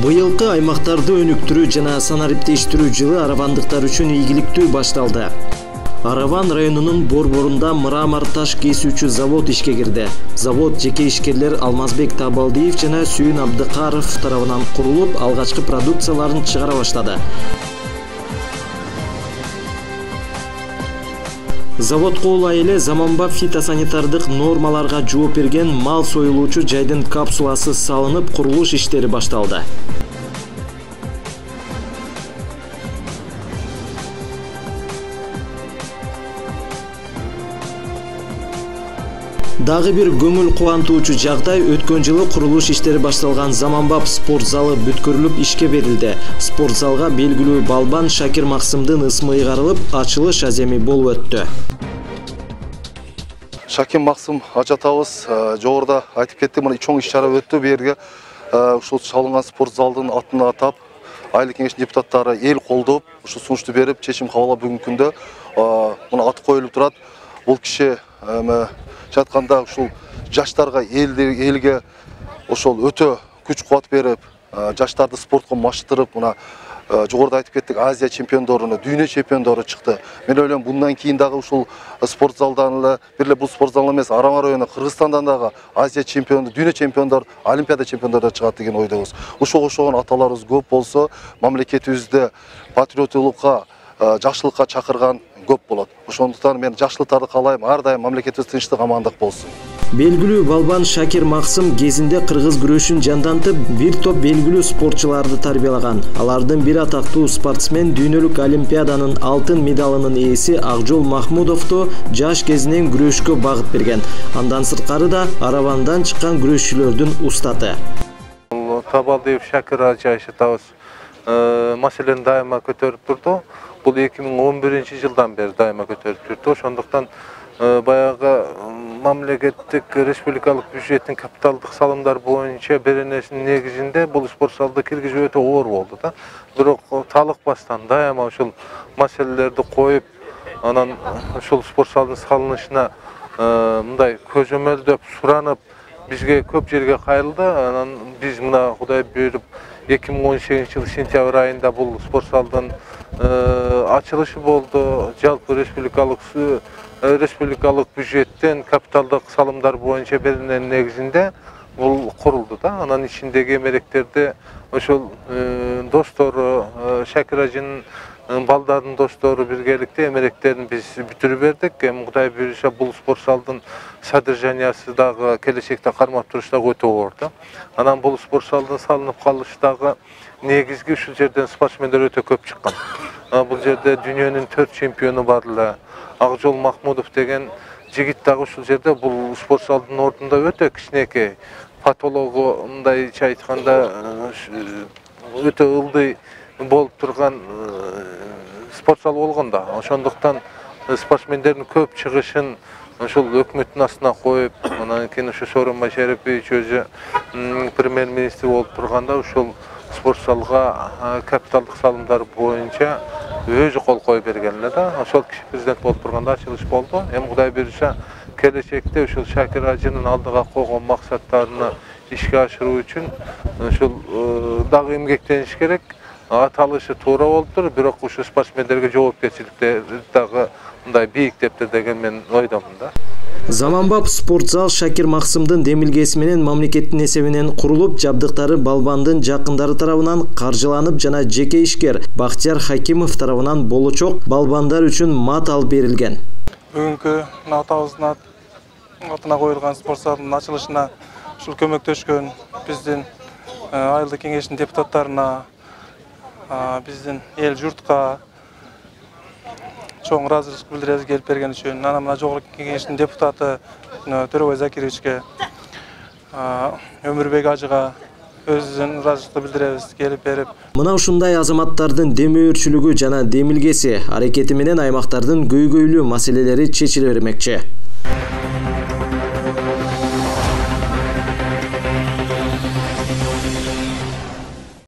Быйылкы аймактарды өнүктүрүү жана санариптештирүү жылы аравандыктар үчүн ийгиликтүү башталды. Араван районунун борборунда мрамор таш кесүүчү завод ишке кирди. Завод жеке ишкерлер Алмазбек Табалдиев жана Сүйүн Абдыкаров тарабынан курулуп, алгачкы продукцияларын чыгара баштады. Заводко улай эле заманбап фитосанитардык нормаларга жооп берген мал союлуучу жайдын капсуласы салынып, курулуш иштери башталды. Дагы бир көңүл кубантуучу жагдай өткөн жылы курулуш иштери башталган заманбап спорт залы бүткөрүлүп ишке берилди. Спорт залга белгилүү балбан Шакир Максымдын ысмы ыйгарылып, ачылыш аземи болуп өттү. Шакир Максым ажатабыз жогоруда айтып кетти, мына чоң иш-чара өттү. Бу жерге ушул чалынган спорт залдын атын атап, айлык кеңештин депутаттары эл колдоп, ушу сунушту берип, чечим кабыл алып бүгүнкү күндө мына аты коюлуп турат. Бул киши жатканда ушул жаштарга, элге ошол өтө күч кубат берип, жаштарды спортко маштырып, мына жогоруда айтып кеттик, Азия чемпиондоруна, дүйнө чемпиондору чыкты. Мен ойлойм, bundan кийин дагы ушул спорт залдан эле, бир бул спорт зал эмес, Араван району, Кыргызстандан дагы Азия чемпиону, дүйнө чемпиондор, Олимпиада чемпиондору чыгат деген ойдобуз. Ошого окшогон аталарыбыз көп болсо, мамлекетибизде патриоттуулукка, жакшылыкка чакырган көп болот. Ошондуктан мен жакшылыктарды каалайм, ар дайым мамлекетибиз тынчтык, амандык болсун. Белгилүү балбан Шакир Максым кезинде кыргыз күрөшүн жандантып, бир топ белгилүү спортчуларды тарбиялаган. Алардын бири атактуу спортсмен, дүйнөлүк олимпиаданын алтын медалынын ээси Акжол Махмудовду жаш кезинен күрөшкө багыт берген. Андан сырткары да Аравандан чыккан күрөшчүлөрдүн устаты. Табалдиев Шакир ажайшытабыз маселени дайыма көтөрүп турду. Бул 2011-жылдан бери дайыма көтөрүп жүрдү. Ошондуктан баягы мамлекеттик республикалык бюджеттин капиталдык салымдар боюнча беренесинин негизинде бул спорт залды киргизүү өтө оор болду да. Бирок талыкпастан дайыма ушул маселелерди коюп, анан ушул спорт залдын салынышына мындай көзөмөлдөп суранып, бизге көп жерге кайрылды. Анан биз мына Кудай буйруп 2018-жылы сентябрь айында бул спорт залдын ачылышы болду. Жалпы республикалык бюджеттен капиталдык салымдар боюнча берененин негизинде бул курулду да. Анан ичиндеги эмеректерди ошол достору, Шакир ажынын балдардын достору биргеликте эмеректерин биз бүтүрүп бердик. Эми Кудай буйруса бул спорт залдын содержаниясы дагы келечекте кармап туруш дагы өтө оор да. Анан бул спорт залдын салынып калышы дагы негизги ушул жерден спортсмендер өтө көп чыккан. Бул жерде дүйнөнүн 4 чемпиону бар эле. Акжол Махмудов деген жигит дагы ушул жерде бул спорт залдын ордунда өтө кичинекей. Патологу мындайча айтканда өтө ылдый болуп турган спорт зал болгон да. Ошондуктан спортсмендердин көп чыгышын ошол өкмөттүн астына коюп, анан кийин ушу Сооронбай Шарипович өзү премьер-министр болуп турганда ушул спорт залга капиталдык салымдар боюнча өзү кол коюп берген эле да. Ошол киши президент болуп турганда ачылыш болду. Эми Кудай буйруса келечекте ушул Шакир ажынын алдыга койгон максаттарына ишке ашыруу үчүн ушул дагы эмгектениш керек. Аталышы туура болуптур, бирок ушул спортсмендерге жоопкерчиликти дагы мындай бийиктептир деген мен ойдомун да. Заманбап спорт зал Шакир Максымдын демилгеси менен мамлекеттин эсебинен курулуп, жабдыктары балбандын жакындары тарабынан каржыланып жана жеке ишкер Бактияр Хакимов тарабынан болочок балбандар үчүн мат алып берилген. Бүгүнкү атабыздын атына коюлган спорт залдын ачылышына ушул көмөктөшкөн биздин айылдык кеңештин депутаттарына, биздин эл журтка чоң ыраазычылык билдиребиз келип берген үчүн. Анан мына жогорку кеңештин депутаты Төрөбай Закировичке, Өмүрбек ажыга өзүнүн ыраазычылыкты билдиребиз келип берип. Мына ушундай азаматтардын демөөрчүлүгү жана демилгеси аракети менен аймактардын көйгөйлүү маселелери чечиле бермекчи.